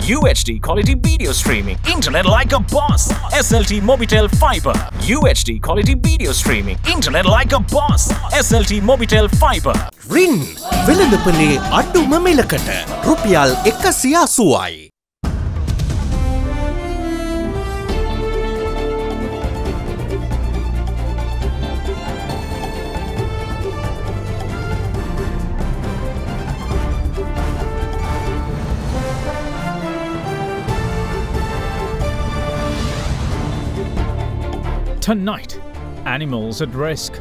UHD quality video streaming, internet like a boss. SLT Mobitel Fiber. UHD quality video streaming, internet like a boss. SLT Mobitel Fiber. රින් වෙළඳපොලේ අඩුම මිලකට රුපියල් 180යි. Tonight, animals at risk.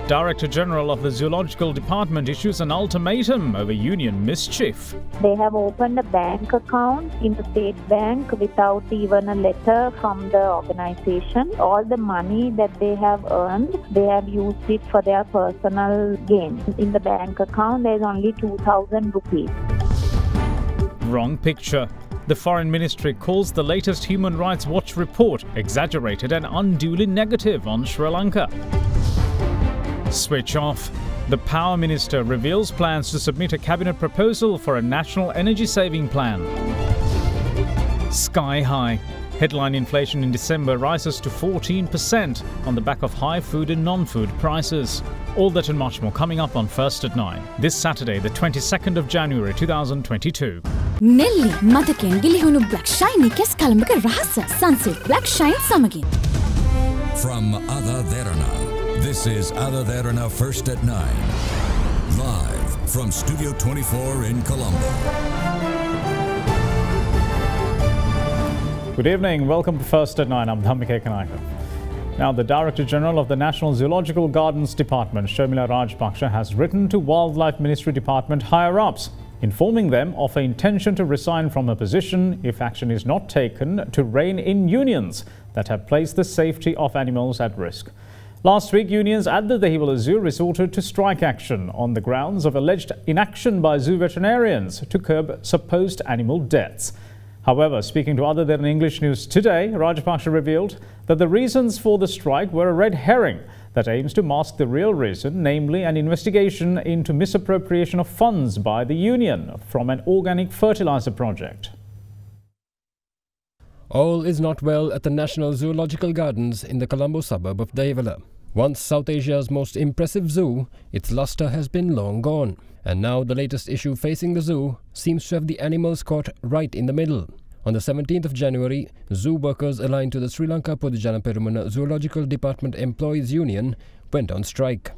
Director General of the Zoological Department issues an ultimatum over union mischief. They have opened a bank account in the state bank without even a letter from the organization. All the money that they have earned, they have used it for their personal gain. In the bank account, there is only 2,000 rupees. Wrong picture. The Foreign Ministry calls the latest Human Rights Watch report exaggerated and unduly negative on Sri Lanka. Switch off. The Power Minister reveals plans to submit a cabinet proposal for a national energy saving plan. Sky high. Headline inflation in December rises to 14% on the back of high food and non-food prices. All that and much more coming up on First at 9. This Saturday, the 22nd of January 2022. Nelly මතකෙන් ගිලිහුණු black shiny කෙස් කලඹක රහස sunsilk black shine සමගින්. From AdaDerana, this is AdaDerana First at 9. Live from Studio 24 in Colombo. Good evening, welcome to First at 9. I'm Dhammike Kanaka. Now, the Director General of the National Zoological Gardens Department, Shamila Rajpaksha, has written to Wildlife Ministry Department higher-ups, informing them of an intention to resign from her position if action is not taken to rein in unions that have placed the safety of animals at risk. Last week, unions at the Dehiwala Zoo resorted to strike action on the grounds of alleged inaction by zoo veterinarians to curb supposed animal deaths. However, speaking to AdaDerana English News today, Rajpaksha revealed that the reasons for the strike were a red herring that aims to mask the real reason, namely an investigation into misappropriation of funds by the union from an organic fertilizer project. All is not well at the National Zoological Gardens in the Colombo suburb of Dehiwala. Once South Asia's most impressive zoo, its luster has been long gone. And now the latest issue facing the zoo seems to have the animals caught right in the middle. On the 17th of January, zoo workers aligned to the Sri Lanka Podujana Perumana Zoological Department Employees Union went on strike.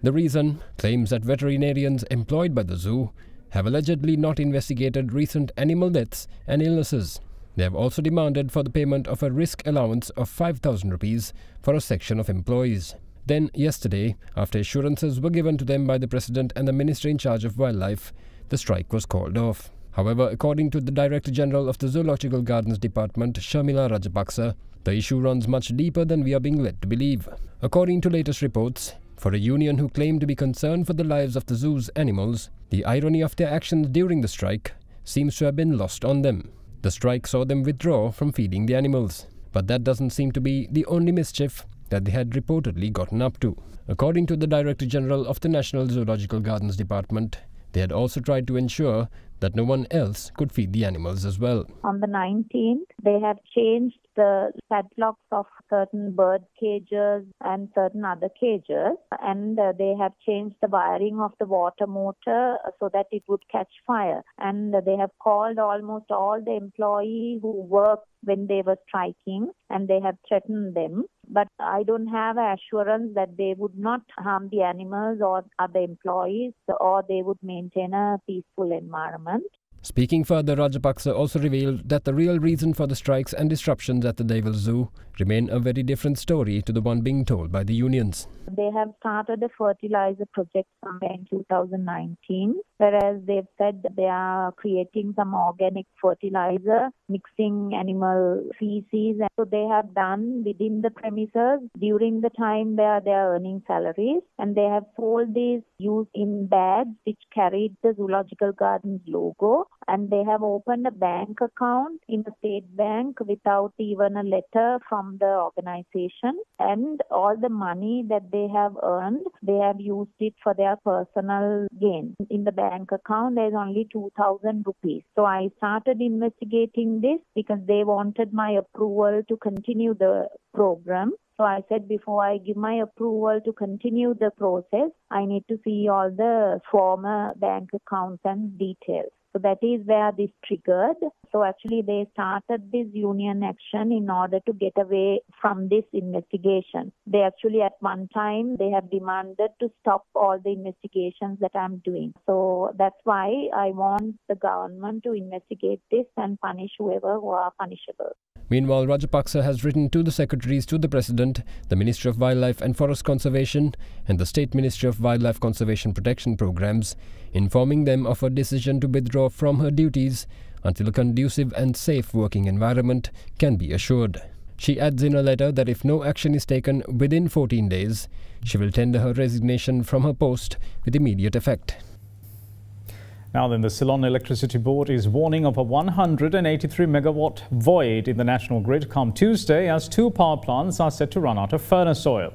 The reason? Claims that veterinarians employed by the zoo have allegedly not investigated recent animal deaths and illnesses. They have also demanded for the payment of a risk allowance of 5,000 rupees for a section of employees. Then, yesterday, after assurances were given to them by the President and the Minister in charge of Wildlife, the strike was called off. However, according to the Director General of the Zoological Gardens Department, Shamila Rajapaksa, the issue runs much deeper than we are being led to believe. According to latest reports, for a union who claim to be concerned for the lives of the zoo's animals, the irony of their actions during the strike seems to have been lost on them. The strike saw them withdraw from feeding the animals. But that doesn't seem to be the only mischief that they had reportedly gotten up to. According to the Director General of the National Zoological Gardens Department, they had also tried to ensure that no one else could feed the animals as well. On the 19th, they have changed the padlocks of certain bird cages and certain other cages, and they have changed the wiring of the water motor so that it would catch fire. And they have called almost all the employees who worked when they were striking, and they have threatened them. But I don't have assurance that they would not harm the animals or other employees, or they would maintain a peaceful environment. Speaking further, Rajapaksa also revealed that the real reason for the strikes and disruptions at the Dehiwala Zoo remain a very different story to the one being told by the unions. They have started a fertilizer project somewhere in 2019, whereas they've said they are creating some organic fertilizer, mixing animal feces. And so they have done within the premises during the time where they are earning salaries, and they have sold these used in bags which carried the Zoological Gardens logo. and they have opened a bank account in the state bank without even a letter from the organization, and all the money that they have earned, they have used it for their personal gain. In the bank account, there is only 2,000 rupees. So I started investigating this because they wanted my approval to continue the program. So I said, before I give my approval to continue the process, I need to see all the former bank accounts and details. So that is where this triggered. So actually they started this union action in order to get away from this investigation. They actually at one time, they have demanded to stop all the investigations that I'm doing. So that's why I want the government to investigate this and punish whoever who are punishable. Meanwhile, Rajapaksa has written to the secretaries to the President, the Ministry of Wildlife and Forest Conservation and the State Ministry of Wildlife Conservation Protection Programs, informing them of her decision to withdraw from her duties until a conducive and safe working environment can be assured. She adds in a letter that if no action is taken within 14 days, she will tender her resignation from her post with immediate effect. Now then, the Ceylon Electricity Board is warning of a 183 megawatt void in the national grid come Tuesday as 2 power plants are set to run out of furnace oil.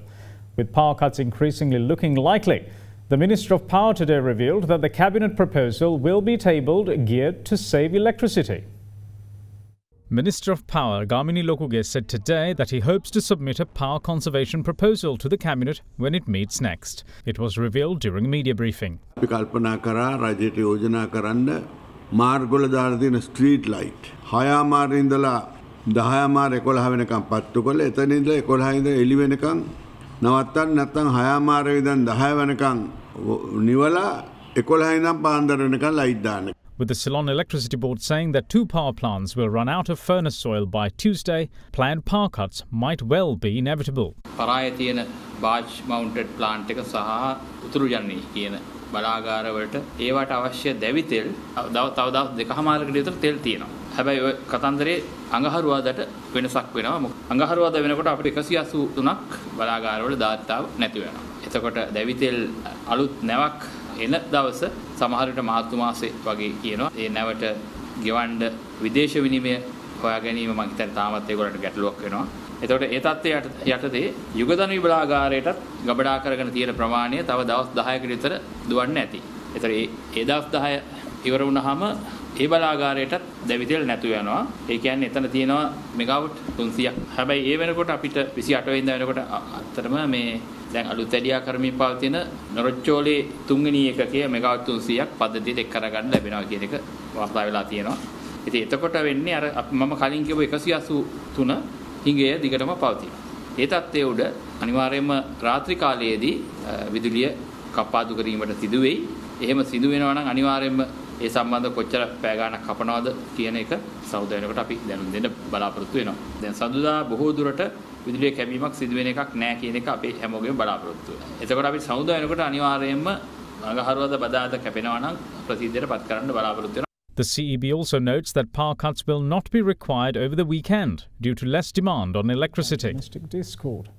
With power cuts increasingly looking likely, the Minister of Power today revealed that the cabinet proposal will be tabled geared to save electricity. Minister of Power Gamini Lokuge said today that he hopes to submit a power conservation proposal to the cabinet when it meets next. It was revealed during a media briefing. කල්පනා කරා රජයට යෝජනා කරන්න මාර්ගවල දාලා තියෙන street light 6 මාර ඉඳලා 10 මාර 11 වෙනකම් පත්තු කරලා එතන ඉඳලා 11 ඉඳලා එළි වෙනකම් නවත්තන්න නැත්නම් 6 මාර ඉඳන් 10 වෙනකම් නිවලා 11 ඉඳන් පාන්දර වෙනකම් ලයිට් දාන්න. With the Ceylon Electricity Board saying that 2 power plants will run out of furnace oil by Tuesday, planned power cuts might well be inevitable. පරායේ තියෙන barge mounted plant එක සහ උතුරු යන්නේ කියන බලාගාර වලට ඒවට අවශ්‍ය දැවි තෙල් තව දවස් දෙකමාරකට විතර තෙල් තියෙනවා. හැබැයි ඔය කතන්දරේ අඟහරුවාදට වෙනසක් වෙනවා. අඟහරුවාද වෙනකොට අපිට 183ක් බලාගාර වල දාත්තාව නැති වෙනවා. එතකොට දැවි තෙල් අලුත් නැවක් එන දවස සමහර විට මාර්තු මාසේ වගේ කියනවා. ඒ නැවට ගෙවන්න විදේශ විනිමය හොයා ගැනීම මම හිතන්නේ තාමත් ඒගොල්ලන්ට ගැටලුවක් වෙනවා. එතකොට ඒ තත්ත්වයට යටතේ යුගධනු බලාගාරයටත් ගබඩා කරගෙන තියෙන ප්‍රමාණය තව දවස් 10කට විතර දුවන්නේ නැති. ඒතර ඒ දවස් 10 ඉවර වුණාම ඒ බලාගාරයටත් දැවි තෙල් නැතු වෙනවා. ඒ කියන්නේ එතන තියෙනවා මෙගාවොට් 300ක්. හැබැයි ඒ වෙනකොට අපිට 28 වෙනිදා වෙනකොට අත්‍තරම මේ දැන් අලුත් ඇඩියා කරමින් පවතින නොරොච්චෝලේ 3 වෙනි එකකේ මෙගාවොට් 300ක් පද්ධතියට එක් කරගන්න ලැබෙනවා කියන එක වාර්තා වෙලා තියෙනවා. ඉතින් එතකොට වෙන්නේ අර මම කලින් කියපු 183 හිඟය දිගටම පවතිනවා. ඒ තත්ත්වයේ උඩ අනිවාර්යයෙන්ම රාත්‍රී කාලයේදී විදුලිය කපාදු කිරීමට සිදු වෙයි. එහෙම සිදු වෙනවා නම් අනිවාර්යයෙන්ම ඒ සම්බන්ධ කොච්චර පැය ගාණක් කපනවද කියන එක සෞදා වෙනකොට අපි දැනුම් දෙන්න බලාපොරොත්තු වෙනවා. දැන් සඳුදා බොහෝ දුරට විදුලිය කැපීමක් සිදු වෙන එකක් නැහැ කියන එක අපි හැමෝගෙම බලාපොරොත්තු වෙනවා. එතකොට අපි සෞදා වෙනකොට අනිවාර්යයෙන්ම අඟහරුවාද බදාදා කැපෙනවා නම් ප්‍රසිද්ධියට පත් කරන්න බලාපොරොත්තු වෙනවා. The CEB also notes that power cuts will not be required over the weekend due to less demand on electricity. Domestic discord.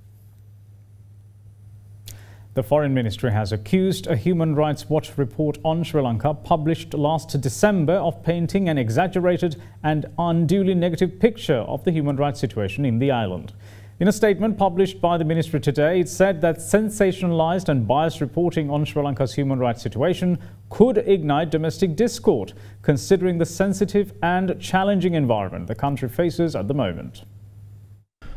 The Foreign Ministry has accused a Human Rights Watch report on Sri Lanka published last December of painting an exaggerated and unduly negative picture of the human rights situation in the island. In a statement published by the ministry today, it said that sensationalized and biased reporting on Sri Lanka's human rights situation could ignite domestic discord, considering the sensitive and challenging environment the country faces at the moment.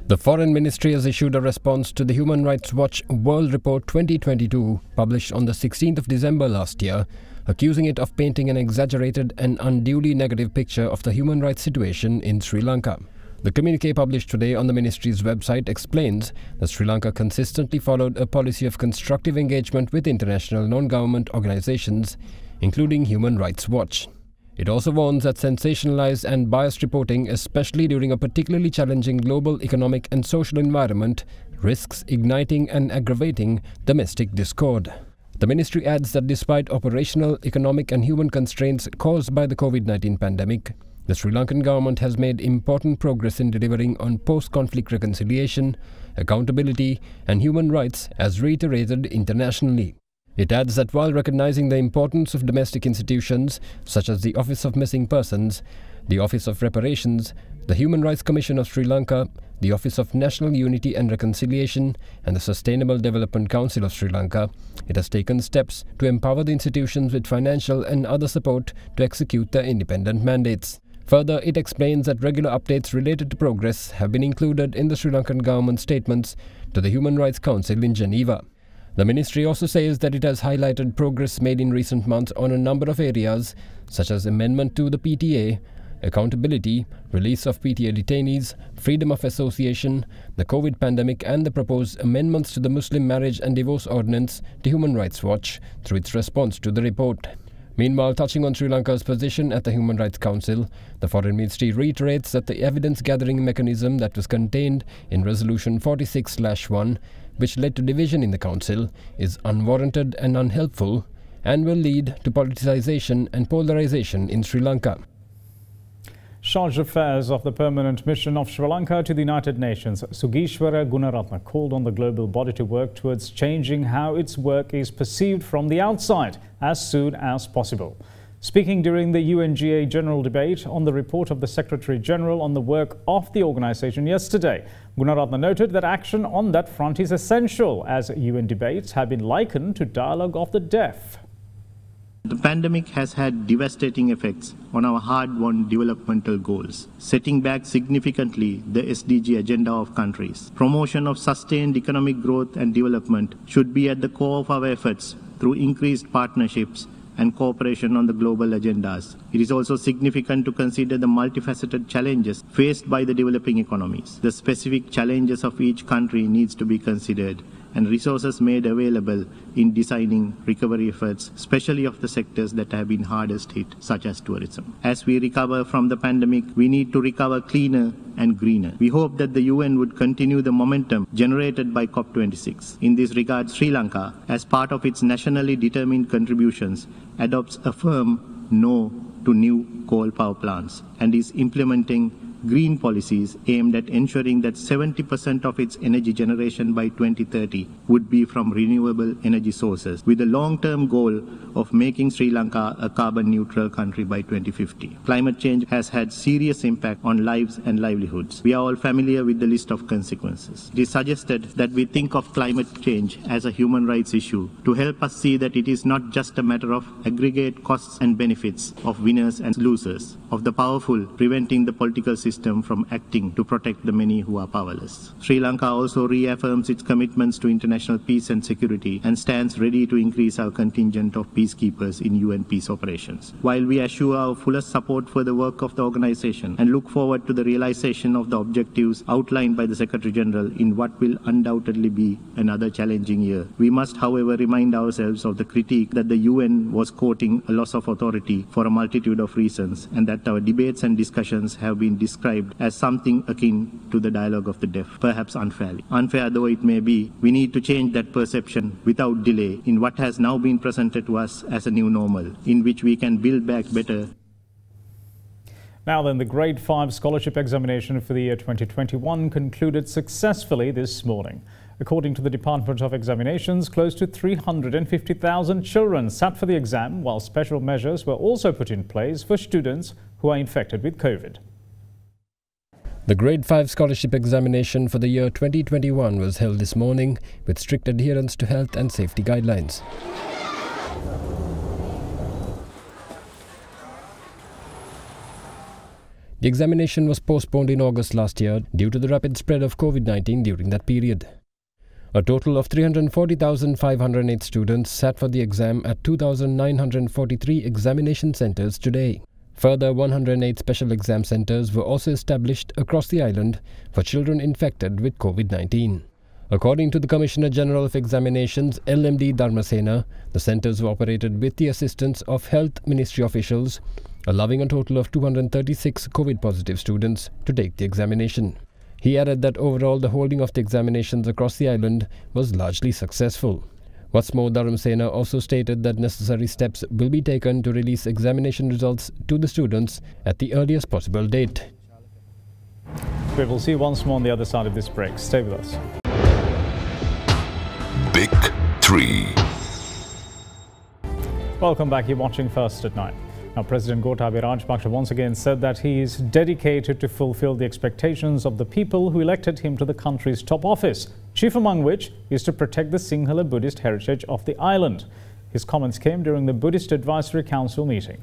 The Foreign Ministry has issued a response to the Human Rights Watch World Report 2022, published on the 16th of December last year, accusing it of painting an exaggerated and unduly negative picture of the human rights situation in Sri Lanka. The communique published today on the ministry's website explains that Sri Lanka consistently followed a policy of constructive engagement with international non-government organizations, including Human Rights Watch. It also warns that sensationalized and biased reporting, especially during a particularly challenging global economic and social environment, risks igniting and aggravating domestic discord. The ministry adds that despite operational, economic and human constraints caused by the COVID-19 pandemic, the Sri Lankan government has made important progress in delivering on post-conflict reconciliation, accountability and human rights as reiterated internationally. It adds that while recognizing the importance of domestic institutions such as the Office of Missing Persons, the Office of Reparations, the Human Rights Commission of Sri Lanka, the Office of National Unity and Reconciliation, and the Sustainable Development Council of Sri Lanka, it has taken steps to empower the institutions with financial and other support to execute their independent mandates. Further, it explains that regular updates related to progress have been included in the Sri Lankan government statements to the Human Rights Council in Geneva. The ministry also says that it has highlighted progress made in recent months on a number of areas, such as amendment to the PTA, accountability, release of PTA detainees, freedom of association, the COVID pandemic, and the proposed amendments to the Muslim Marriage and Divorce Ordinance to Human Rights Watch through its response to the report. Meanwhile, touching on Sri Lanka's position at the Human Rights Council, the Foreign Ministry reiterates that the evidence-gathering mechanism that was contained in Resolution 46/1, which led to division in the Council, is unwarranted and unhelpful and will lead to politicization and polarization in Sri Lanka. Charge d'Affaires of the Permanent Mission of Sri Lanka to the United Nations, Sugishwara Gunaratna, called on the global body to work towards changing how its work is perceived from the outside as soon as possible. Speaking during the UNGA General Debate on the report of the Secretary-General on the work of the organisation yesterday, Gunaratna noted that action on that front is essential, as UN debates have been likened to dialogue of the deaf. The pandemic has had devastating effects on our hard-won developmental goals, setting back significantly the SDG agenda of countries. Promotion of sustained economic growth and development should be at the core of our efforts through increased partnerships and cooperation on the global agendas. It is also significant to consider the multifaceted challenges faced by the developing economies. The specific challenges of each country needs to be considered and resources made available in designing recovery efforts, especially of the sectors that have been hardest hit, such as tourism. As we recover from the pandemic, we need to recover cleaner and greener. We hope that the UN would continue the momentum generated by COP26. In this regard, Sri Lanka, as part of its nationally determined contributions, adopts a firm no to new coal power plants and is implementing green policies aimed at ensuring that 70% of its energy generation by 2030 would be from renewable energy sources, with a long-term goal of making Sri Lanka a carbon-neutral country by 2050. Climate change has had serious impact on lives and livelihoods. We are all familiar with the list of consequences. It is suggested that we think of climate change as a human rights issue to help us see that it is not just a matter of aggregate costs and benefits of winners and losers, of the powerful preventing the political system from acting to protect the many who are powerless. Sri Lanka also reaffirms its commitments to international peace and security and stands ready to increase our contingent of peacekeepers in UN peace operations. While we assure our fullest support for the work of the organization and look forward to the realization of the objectives outlined by the Secretary-General in what will undoubtedly be another challenging year, we must, however, remind ourselves of the critique that the UN was quoting a loss of authority for a multitude of reasons, and that our debates and discussions have been described as something akin to the dialogue of the deaf, perhaps unfairly. Unfair though it may be, we need to change that perception without delay in what has now been presented to us as a new normal, in which we can build back better. Now then, the Grade 5 scholarship examination for the year 2021 concluded successfully this morning. According to the Department of Examinations, close to 350,000 children sat for the exam, while special measures were also put in place for students who are infected with COVID. The Grade 5 scholarship examination for the year 2021 was held this morning with strict adherence to health and safety guidelines. The examination was postponed in August last year due to the rapid spread of COVID-19 during that period. A total of 340,508 students sat for the exam at 2,943 examination centres today. Further, 108 special exam centres were also established across the island for children infected with COVID-19. According to the Commissioner General of Examinations, LMD Dharmasena, the centres were operated with the assistance of Health Ministry officials, allowing a total of 236 COVID-positive students to take the examination. He added that overall the holding of the examinations across the island was largely successful. What's more, Dharmasena also stated that necessary steps will be taken to release examination results to the students at the earliest possible date. We will see you once more on the other side of this break. Stay with us. Big 3. Welcome back. You're watching First at 9. Now, President Gotabaya Rajapaksa once again said that he is dedicated to fulfill the expectations of the people who elected him to the country's top office, chief among which is to protect the Sinhala Buddhist heritage of the island. His comments came during the Buddhist Advisory Council meeting.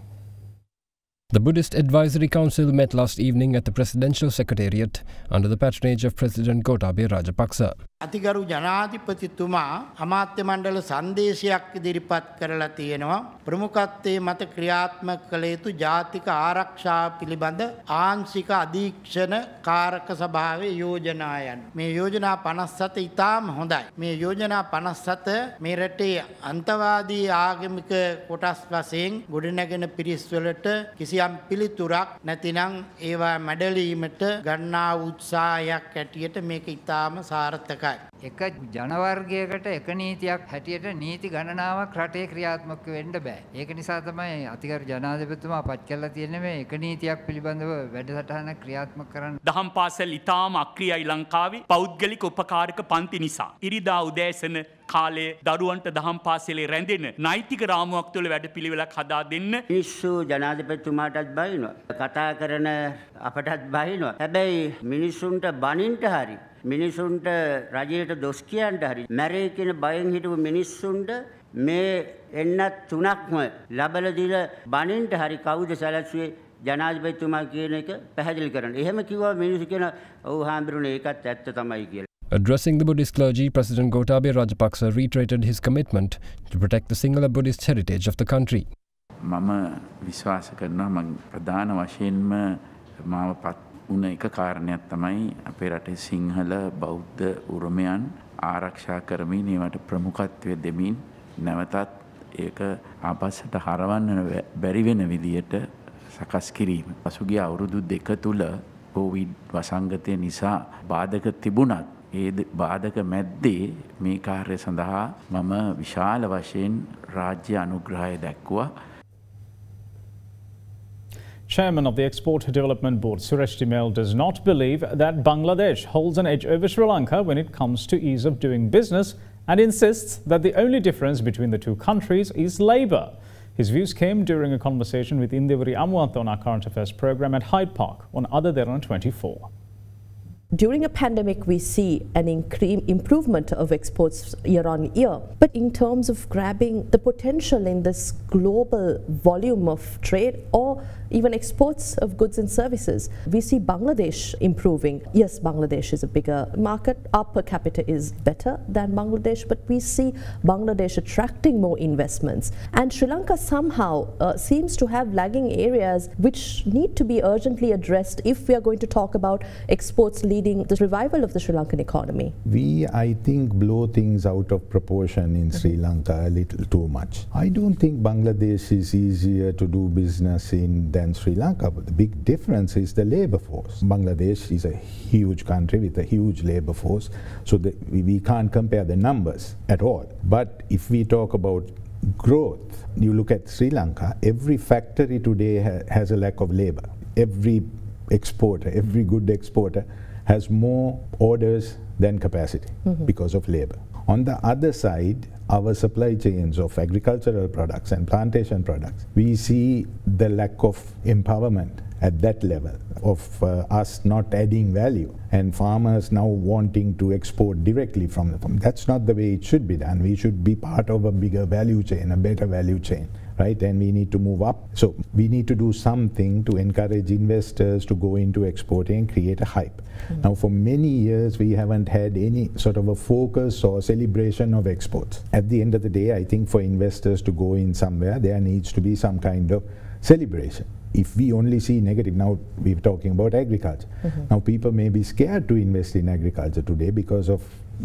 The Buddhist Advisory Council met last evening at the Presidential Secretariat under the patronage of President Gotabaya Rajapaksa. අතිගරු ජනාධිපතිතුමා අමාත්‍ය මණ්ඩල සංදේශයක් ඉදිරිපත් කරලා තියෙනවා ප්‍රමුඛත්වයේ මත ක්‍රියාත්මක කළ යුතු ජාතික ආරක්ෂාව පිළිබඳ ආංශික අධීක්ෂණ කාරක සභාවේ යෝජනායන් මේ යෝජනා 57 ඉතාම හොඳයි මේ යෝජනා 57 මේ රටේ අන්තවාදී ආගමික කොටස් වශයෙන් ගොඩනැගෙන පිරිස් වලට කිසියම් පිළිතුරක් නැතිනම් ඒවා මැඩලීමට ගන්නා උත්සාහයක් ඇටියට මේක ඉතාම සාර්ථකයි එක ජනවර්ගයකට එක නීතියක් හැටියට නීති ගණනාවක් රටේ ක්‍රියාත්මක වෙන්න බෑ. ඒක නිසා තමයි අතිගරු ජනාධිපතිතුමා පත් කළා තියෙන්නේ මේ එක නීතියක් පිළිබඳව වැඩසටහනක් ක්‍රියාත්මක කරන්න. දහම් පාසල් ඉතාම අක්‍රියයි ලංකාවේ පෞද්ගලික උපකාරක පන්ති නිසා. ඉරිදා උදෑසන කාලේ දරුවන්ට දහම් පාසලේ රැඳෙන නෛතික රාමුවක් තුළ වැඩපිළිවෙලක් හදා දෙන්න. මිනිස්සු ජනාධිපතිතුමාටත් බයිනවා. කතා කරන අපටත් බයිනවා. හැබැයි මිනිස්සුන්ට බනින්ට හරි මිනිසුන්ට රජයට දොස් කියන්න හරි මැරේ කියන බයෙන් හිටපු මිනිස්සුන්ට මේ එන්නත් තුනක්ම ලබල දීලා බනින්ට හරි කවුද සැලසුවේ ජනාධිපතිතුමා කියන එක පැහැදිලි කරන්න. එහෙම කිව්වා මිනිස්සු කියන ඔව් හාමුදුරනේ ඒකත් ඇත්ත තමයි කියලා. Addressing the Buddhist clergy, President Gotabaya Rajapaksa reiterated his commitment to protect the Sinhala Buddhist heritage of the country. මම විශ්වාස කරනවා මම ප්‍රධාන වශයෙන්ම මාව පත් උන එක කාරණයක් තමයි අපේ රටේ සිංහල බෞද්ධ උරුමයන් ආරක්ෂා කරමින් ඒවට ප්‍රමුඛත්වය දෙමින් නැවතත් ඒක ආපස්සට හරවන්න බැරි වෙන විදියට සකස් කිරීම. පසුගිය අවුරුදු දෙක තුල කොවිඩ් වසංගතය නිසා බාධක තිබුණත් ඒ බාධක මැද්දේ මේ කාර්ය සඳහා මම විශාල වශයෙන් රාජ්‍ය අනුග්‍රහය දැක්වුවා. Chairman of the Export Development Board, Suresh Timel, does not believe that Bangladesh holds an edge over Sri Lanka when it comes to ease of doing business and insists that the only difference between the two countries is labour. His views came during a conversation with Indivari Amwat on our Current Affairs programme at Hyde Park on AdaDerana 24. During a pandemic, we see an improvement of exports year on year. But in terms of grabbing the potential in this global volume of trade or even exports of goods and services, we see Bangladesh improving. Yes, Bangladesh is a bigger market. Our per capita is better than Bangladesh, but we see Bangladesh attracting more investments. And Sri Lanka somehow seems to have lagging areas which need to be urgently addressed if we are going to talk about exports leading the revival of the Sri Lankan economy. We, I think, blow things out of proportion in Sri Lanka a little too much. I don't think Bangladesh is easier to do business in than Sri Lanka, but the big difference is the labor force. Bangladesh is a huge country with a huge labor force, so we can't compare the numbers at all. But if we talk about growth, you look at Sri Lanka, every factory today has a lack of labor. Every exporter, every good exporter has more orders than capacity because of labor. On the other side, our supply chains of agricultural products and plantation products, we see the lack of empowerment at that level of us not adding value and farmers now wanting to export directly from the farm. That's not the way it should be done. We should be part of a bigger value chain, a better value chain. Right, and we need to move up. So we need to do something to encourage investors to go into exporting and create a hype. Now, for many years, we haven't had any sort of a focus or celebration of exports. At the end of the day, I think for investors to go in somewhere, there needs to be some kind of celebration. If we only see negative, now we're talking about agriculture. Now people may be scared to invest in agriculture today because of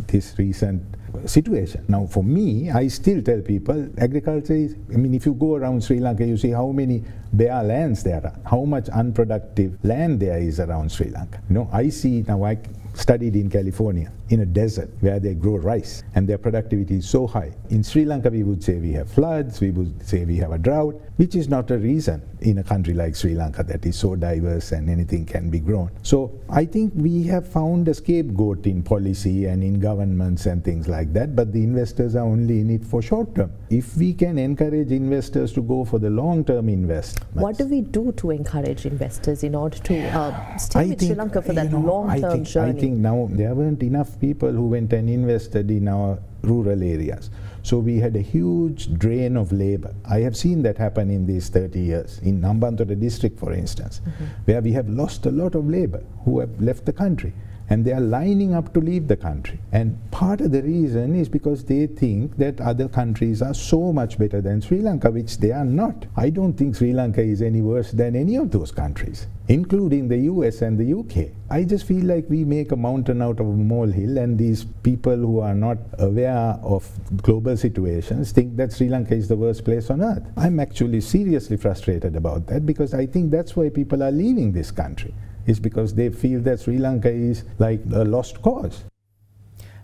this recent situation. Now for me, I still tell people agriculture is, I mean, if you go around Sri Lanka, you see how many bare lands there are, how much unproductive land there is around Sri Lanka. You know, I see now, I studied in California, in a desert where they grow rice and their productivity is so high. In Sri Lanka, we would say we have floods, we would say we have a drought, which is not a reason in a country like Sri Lanka that is so diverse and anything can be grown. So I think we have found a scapegoat in policy and in governments and things like that, but the investors are only in it for short term. If we can encourage investors to go for the long-term investments. What do we do to encourage investors in order to stay with Sri Lanka for that long-term journey? I think now there weren't enough people who went and invested in our rural areas. So we had a huge drain of labor. I have seen that happen in these 30 years. In Hambantota district, for instance, where we have lost a lot of labor who have left the country. And they are lining up to leave the country. And part of the reason is because they think that other countries are so much better than Sri Lanka, which they are not. I don't think Sri Lanka is any worse than any of those countries, including the US and the UK. I just feel like we make a mountain out of a molehill, and these people who are not aware of global situations think that Sri Lanka is the worst place on earth. I'm actually seriously frustrated about that, because I think that's why people are leaving this country. Is because they feel that Sri Lanka is like a lost cause.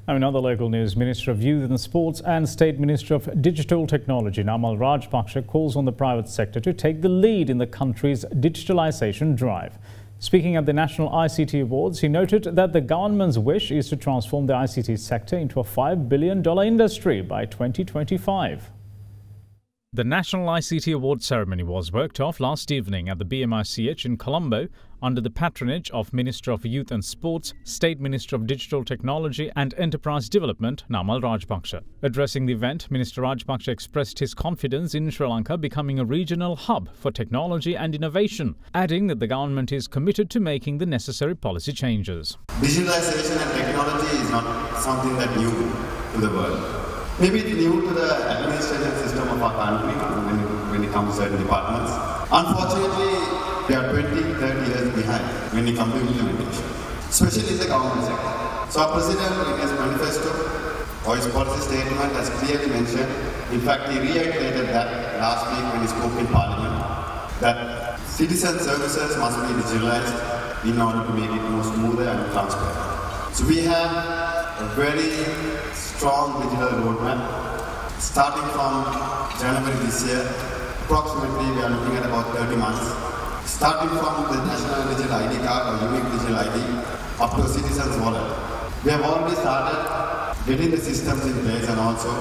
Now, in other local news, Minister of Youth and Sports and State Minister of Digital Technology Namal Rajpaksha calls on the private sector to take the lead in the country's digitalisation drive. Speaking at the National ICT Awards, he noted that the government's wish is to transform the ICT sector into a $5 billion industry by 2025. The National ICT Awards ceremony was worked off last evening at the BMICH in Colombo under the patronage of Minister of Youth and Sports, State Minister of Digital Technology and Enterprise Development Namal Rajpaksha. Addressing the event, Minister Rajpaksha expressed his confidence in Sri Lanka becoming a regional hub for technology and innovation, adding that the government is committed to making the necessary policy changes. Digitalization and technology is not something that new to the world. Maybe it's new to the administrative system of our country when it comes to certain departments. Unfortunately, we are 20, 30 years behind when it comes to implementation, especially in the government sector. So our President in his manifesto or his policy statement has clearly mentioned, in fact he reiterated that last week when he spoke in Parliament, that citizen services must be digitalized in order to make it more smoother and transparent. So we have a very strong digital roadmap. Starting from January this year, approximately we are looking at about 30 months. Starting from the National Digital ID card or Unique Digital ID up to a citizen's wallet. We have already started getting the systems in place and also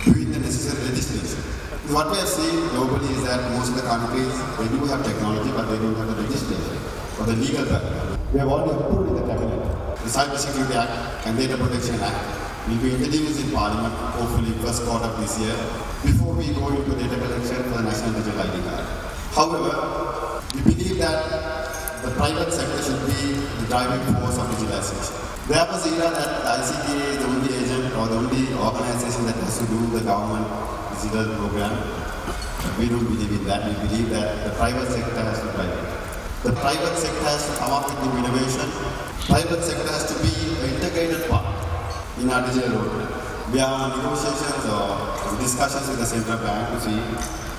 doing the necessary legislation. What we have seen globally is that most of the countries, they do have technology, but they don't have the legislation or the legal background. We have already approved in the cabinet the Cyber Security Act and Data Protection Act will be introduced in Parliament, hopefully first quarter of this year, before we go into data collection for the National Digital ID card. However, we believe that the private sector should be the driving force of digitalization. There was an era that the ICT is the only agent or the only organization that has to do the government digital program. We don't believe in that. We believe that the private sector has to drive it. The private sector has to come up with new innovation. Private sector has to be an integrated part in our digital roadmap. We are on negotiations or discussions with the central bank to see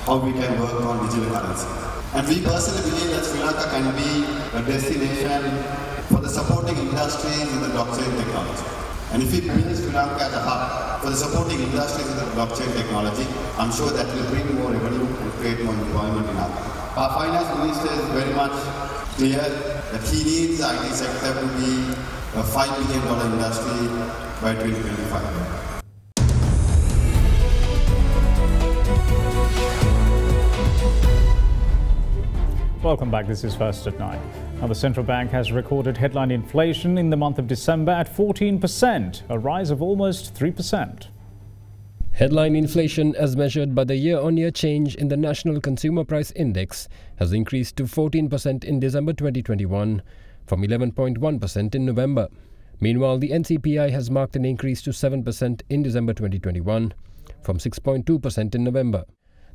how we can work on digital currency. And we personally believe that Sri Lanka can be a destination for the supporting industries in the blockchain technology. And if we build Sri Lanka as a hub for the supporting industries in the blockchain technology, I'm sure that will bring more revenue and create more employment in our country. Our finance minister is very much clear that he needs the IT sector to be a $5 billion industry by 2025. Welcome back. This is First at 9. Now, the central bank has recorded headline inflation in the month of December at 14%, a rise of almost 3%. Headline inflation, as measured by the year-on-year change in the National Consumer Price Index, has increased to 14% in December 2021 from 11.1% in November. Meanwhile, the NCPI has marked an increase to 7% in December 2021 from 6.2% in November.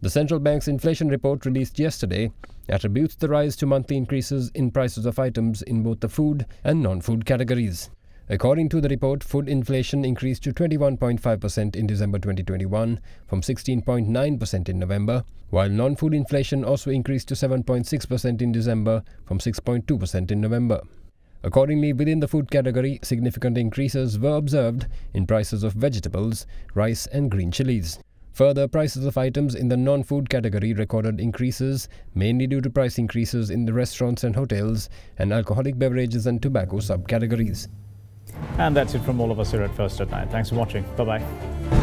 The central bank's inflation report released yesterday attributes the rise to monthly increases in prices of items in both the food and non-food categories. According to the report, food inflation increased to 21.5% in December 2021 from 16.9% in November, while non-food inflation also increased to 7.6% in December from 6.2% in November. Accordingly, within the food category, significant increases were observed in prices of vegetables, rice and green chilies. Further, prices of items in the non-food category recorded increases, mainly due to price increases in the restaurants and hotels and alcoholic beverages and tobacco subcategories. And that's it from all of us here at First at 9. Thanks for watching. Bye-bye.